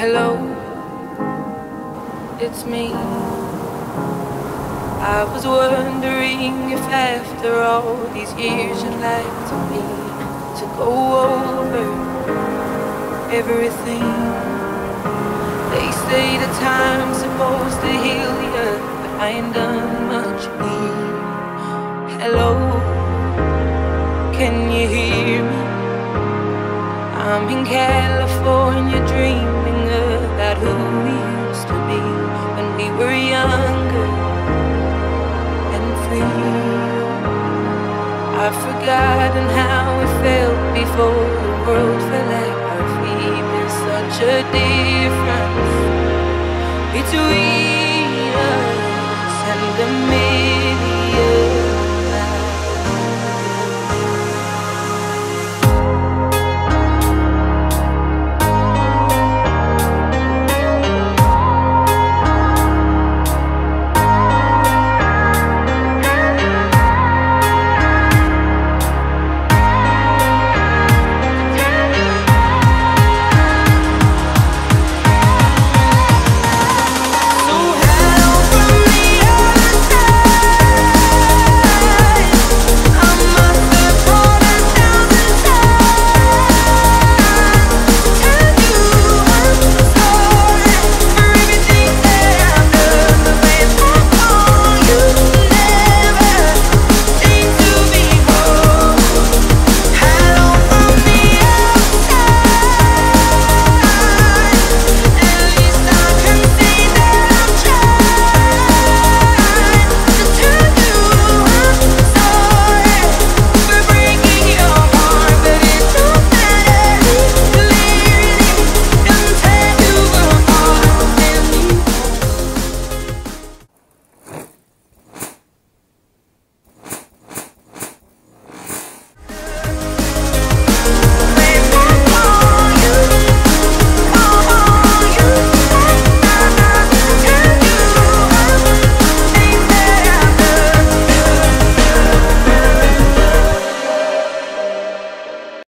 Hello, it's me. I was wondering if after all these years you'd like me to go over everything. They say the time's supposed to heal you, but I ain't done much healing. Hello, can you hear me? I'm in California dreaming about who we used to be when we were younger and free. I've forgotten how it felt before the world fell at our feet. There's such a difference between us and the